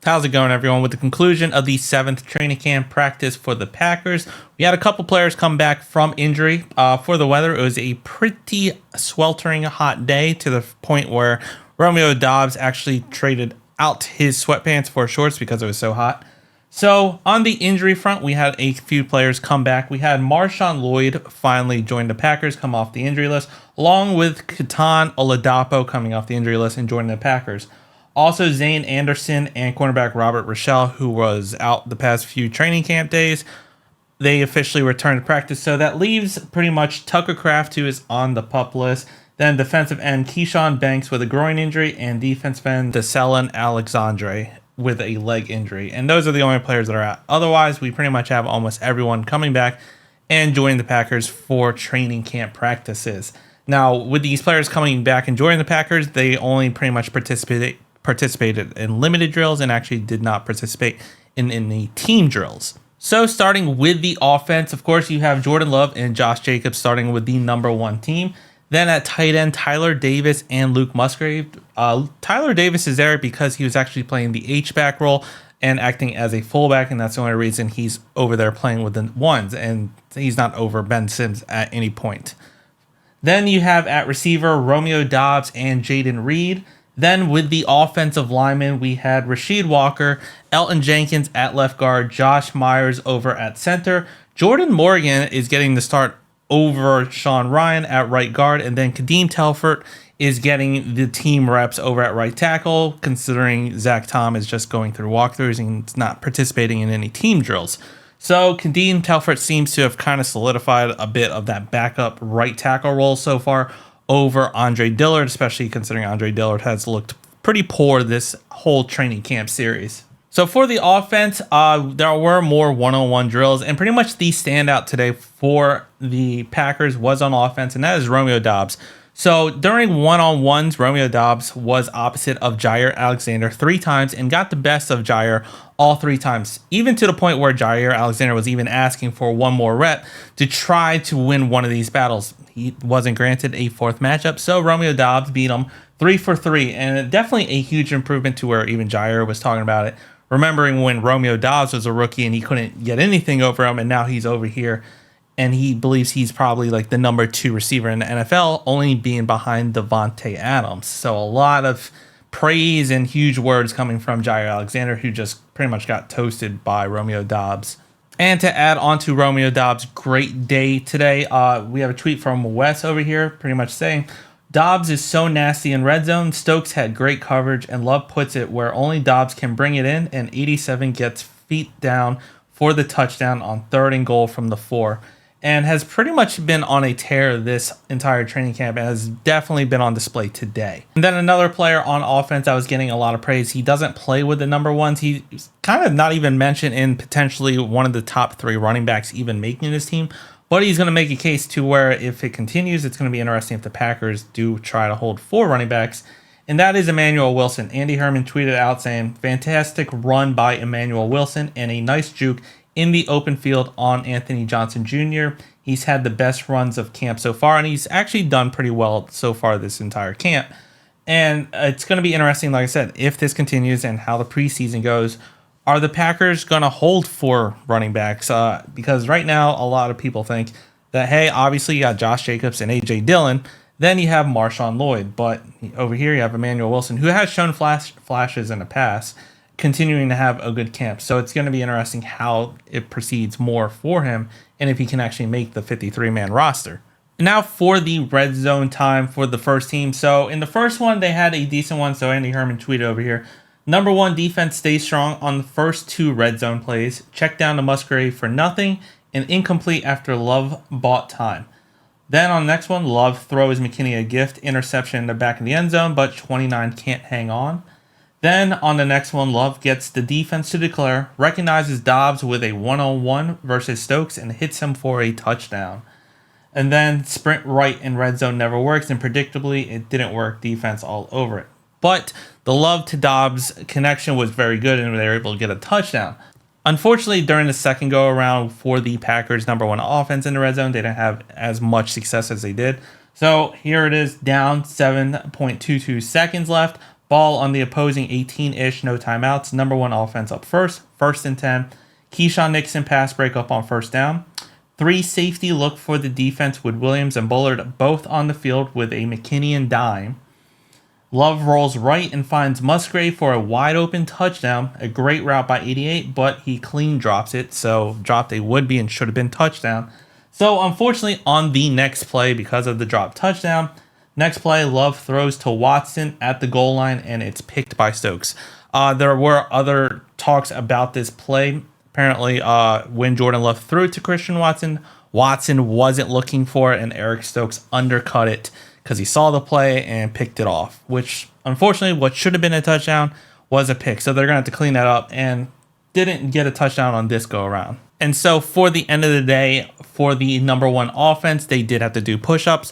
How's it going, everyone? With the conclusion of the 7th training camp practice for the Packers, we had a couple players come back from injury. For the weather, it was a pretty sweltering hot day to the point where Romeo Doubs actually traded out his sweatpants for shorts because it was so hot. So on the injury front, we had a few players come back. We had Marshawn Lloyd finally join the Packers, come off the injury list, along with Keaton Oladapo coming off the injury list and joining the Packers. Also, Zane Anderson and cornerback Robert Rochelle, who was out the past few training camp days, they officially returned to practice. So that leaves pretty much Tucker Kraft, who is on the PUP list. Then defensive end Keyshawn Banks with a groin injury, and defensive end Deselin Alexandre with a leg injury. And those are the only players that are out. Otherwise, we pretty much have almost everyone coming back and joining the Packers for training camp practices. Now, with these players coming back and joining the Packers, they only pretty much participated in limited drills and actually did not participate in any team drills. So starting with the offense, of course, you have Jordan Love and Josh Jacobs starting with the number one team. Then at tight end, Tyler Davis and Luke Musgrave. Tyler Davis is there because he was actually playing the H-back role and acting as a fullback, and that's the only reason he's over there playing with the ones, and he's not over Ben Sims at any point. Then you have at receiver Romeo Doubs and Jaden Reed. Then with the offensive linemen, we had Rasheed Walker, Elton Jenkins at left guard, Josh Myers over at center. Jordan Morgan is getting the start over Sean Ryan at right guard, and then Kadeem Telfort is getting the team reps over at right tackle, considering Zach Tom is just going through walkthroughs and not participating in any team drills. So Kadeem Telfort seems to have kind of solidified a bit of that backup right tackle role so far over Andre Dillard, especially considering Andre Dillard has looked pretty poor this whole training camp series. So for the offense, there were more one-on-one drills, and pretty much the standout today for the Packers was on offense, and that is Romeo Doubs. So during one-on-ones, Romeo Doubs was opposite of Jair Alexander 3 times and got the best of Jair all 3 times, even to the point where Jair Alexander was even asking for one more rep to try to win one of these battles. He wasn't granted a 4th matchup, so Romeo Doubs beat him 3 for 3, and definitely a huge improvement to where even Jair was talking about it, remembering when Romeo Doubs was a rookie and he couldn't get anything over him, and now he's over here and he believes he's probably like the number 2 receiver in the NFL, only being behind Devontae Adams. So a lot of praise and huge words coming from Jair Alexander, who just pretty much got toasted by Romeo Doubs. And to add on to Romeo Doubs' great day today, we have a tweet from Wes over here pretty much saying, Doubs is so nasty in red zone. Stokes had great coverage, and Love puts it where only Doubs can bring it in, and 87 gets feet down for the touchdown on 3rd and goal from the 4. And has pretty much been on a tear this entire training camp and has definitely been on display today. And then another player on offense that was getting a lot of praise. He doesn't play with the number ones. He's kind of not even mentioned in potentially one of the top 3 running backs even making this team. But he's going to make a case to where if it continues, it's going to be interesting if the Packers do try to hold 4 running backs. And that is Emmanuel Wilson. Andy Herman tweeted out saying, fantastic run by Emmanuel Wilson and a nice juke in the open field on Anthony Johnson Jr. He's had the best runs of camp so far, and he's actually done pretty well so far this entire camp. And it's going to be interesting, like I said, if this continues and how the preseason goes. Are the Packers going to hold 4 running backs? Because right now, a lot of people think that, hey, obviously you got Josh Jacobs and A.J. Dillon. Then you have Marshawn Lloyd. But over here you have Emmanuel Wilson, who has shown flashes in the past, continuing to have a good camp. So it's going to be interesting how it proceeds more for him and if he can actually make the 53-man roster. Now for the red zone time for the first team. So in the first one, they had a decent one. So Andy Herman tweeted over here, number 1 defense stays strong on the first 2 red zone plays. Check down to Musgrave for nothing and incomplete after Love bought time. Then on the next one, Love throws McKinney a gift interception in the back of the end zone, but 29 can't hang on. Then on the next one, Love gets the defense to declare, recognizes Doubs with a one-on-one versus Stokes and hits him for a touchdown. And then sprint right in red zone never works, and predictably it didn't work, defense all over it. But the Love to Doubs connection was very good and they were able to get a touchdown. Unfortunately, during the second go around for the Packers' number 1 offense in the red zone, they didn't have as much success as they did. So here it is, down 7.22 seconds left. Ball on the opposing 18-ish, no timeouts. Number one offense up first, 1st and 10. Keyshawn Nixon pass breakup on 1st down. 3 safety look for the defense with Williams and Bullard both on the field with a McKinney dime. Love rolls right and finds Musgrave for a wide open touchdown. A great route by 88, but he clean drops it. So dropped a would-be and should have been touchdown. So unfortunately on the next play, because of the drop touchdown, next play, Love throws to Watson at the goal line, and it's picked by Stokes. There were other talks about this play. Apparently, when Jordan Love threw it to Christian Watson, Watson wasn't looking for it, and Eric Stokes undercut it because he saw the play and picked it off, which, unfortunately, what should have been a touchdown was a pick. So they're going to have to clean that up, and didn't get a touchdown on this go-around. And so for the end of the day, for the number one offense, they did have to do push-ups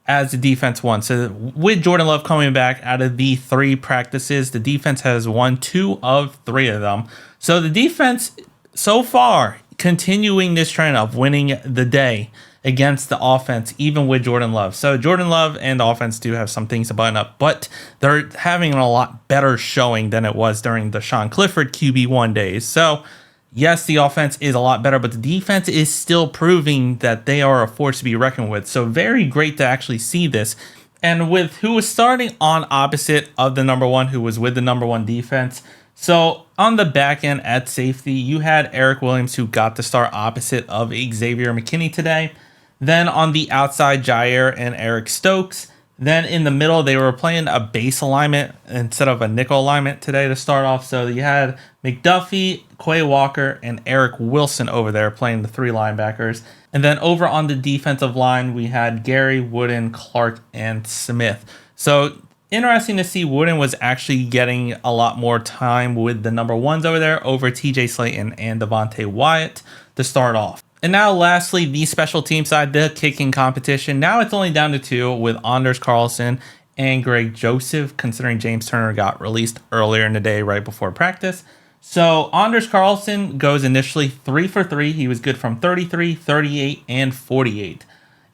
as the defense won. So with Jordan Love coming back, out of the 3 practices, the defense has won 2 of 3 of them. So the defense so far continuing this trend of winning the day against the offense, even with Jordan Love. So Jordan Love and the offense do have some things to button up, but they're having a lot better showing than it was during the Sean Clifford QB1 days. So yes, the offense is a lot better, but the defense is still proving that they are a force to be reckoned with. So very great to actually see this. And with who was starting on opposite of the number one, who was with the number one defense. So on the back end at safety, you had Eric Williams, who got to start opposite of Xavier McKinney today. Then on the outside, Jair and Eric Stokes. Then in the middle, they were playing a base alignment instead of a nickel alignment today to start off. So you had McDuffie, Quay Walker, and Eric Wilson over there playing the 3 linebackers. And then over on the defensive line, we had Gary, Wooden, Clark, and Smith. So interesting to see Wooden was actually getting a lot more time with the number ones over there over TJ Slayton and Devontae Wyatt to start off. And now lastly, the special team side, the kicking competition. Now it's only down to 2 with Anders Carlson and Greg Joseph, considering James Turner got released earlier in the day right before practice. So Anders Carlson goes initially 3 for 3. He was good from 33, 38, and 48.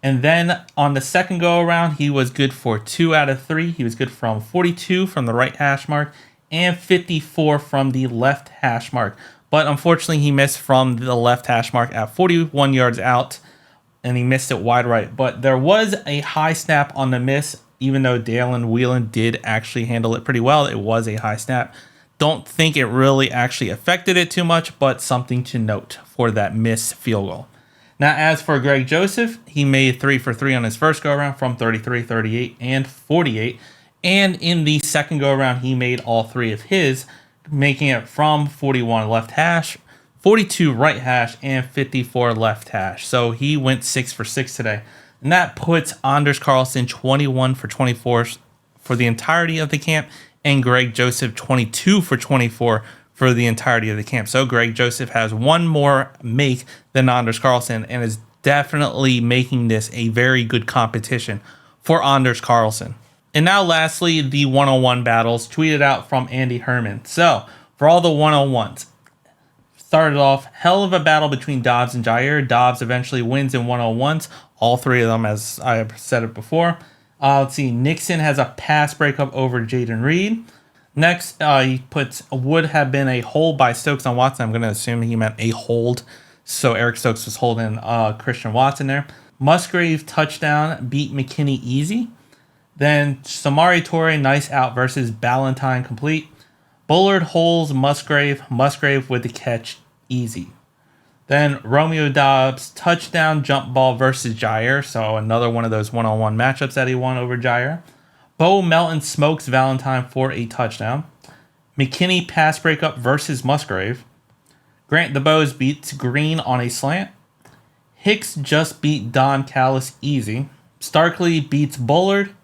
And then on the second go around, he was good for 2 out of 3. He was good from 42 from the right hash mark and 54 from the left hash mark. But unfortunately, he missed from the left hash mark at 41 yards out, and he missed it wide right. But there was a high snap on the miss, even though Dalen Whelan did actually handle it pretty well. It was a high snap. Don't think it really actually affected it too much, but something to note for that missed field goal. Now, as for Greg Joseph, he made 3 for 3 on his first go-around from 33, 38, and 48. And in the second go-around, he made all 3 of his, making it from 41 left hash, 42 right hash, and 54 left hash. So he went 6 for 6 today. And that puts Anders Carlson 21 for 24 for the entirety of the camp, and Greg Joseph 22 for 24 for the entirety of the camp. So Greg Joseph has one more make than Anders Carlson and is definitely making this a very good competition for Anders Carlson. And now lastly, the one-on-one battles tweeted out from Andy Herman. So for all the one-on-ones, started off hell of a battle between Dobbs and Jair. Dobbs eventually wins in one-on-ones, all 3 of them, as I have said it before. Let's see, Nixon has a pass breakup over Jaden Reed. Next, he puts would have been a hold by Stokes on Watson. I'm going to assume he meant a hold. So Eric Stokes was holding Christian Watson there. Musgrave touchdown, beat McKinney easy. Then Samari Torre, nice out versus Ballantyne complete. Bullard holds Musgrave. Musgrave with the catch, easy. Then Romeo Dobbs, touchdown jump ball versus Jair. So another one of those one-on-one matchups that he won over Jair. Bo Melton smokes Valentine for a touchdown. McKinney pass breakup versus Musgrave. Grant DeBose beats Green on a slant. Hicks just beat Don Callis easy. Starkley beats Bullard.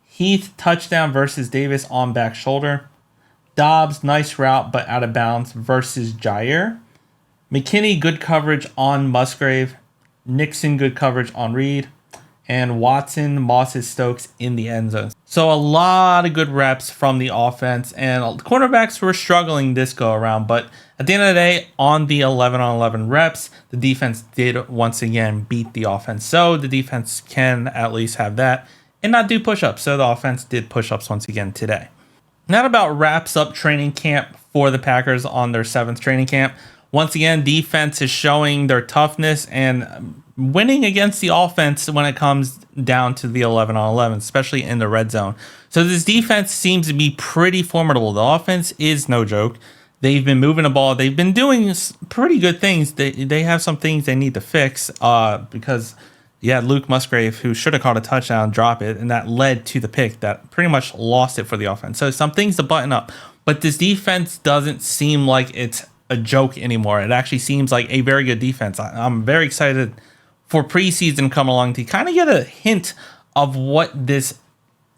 Heath touchdown versus Davis on back shoulder. Dobbs nice route but out of bounds versus Jair. McKinney good coverage on Musgrave. Nixon good coverage on Reed. And Watson Mosses Stokes in the end zone. So a lot of good reps from the offense, and the cornerbacks were struggling this go around, but at the end of the day, on the 11-on-11 reps, the defense did once again beat the offense. So the defense can at least have that and not do push-ups. So the offense did push-ups once again today. that about wraps up training camp for the Packers on their 7th training camp. Once again, defense is showing their toughness and winning against the offense when it comes down to the 11 on 11, especially in the red zone. So this defense seems to be pretty formidable. The offense is no joke. They've been moving the ball. They've been doing pretty good things. They have some things they need to fix because Luke Musgrave, who should have caught a touchdown, drop it, and that led to the pick that pretty much lost it for the offense. So some things to button up. But this defense doesn't seem like it's a joke anymore. It actually seems like a very good defense. I'm very excited for preseason come along to kind of get a hint of what this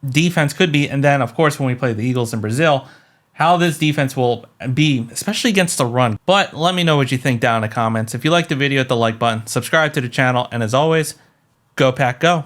defense could be. And then, of course, when we play the Eagles in Brazil, how this defense will be, especially against the run. But let me know what you think down in the comments. If you liked the video, hit the like button, subscribe to the channel, and as always, go Pack Go.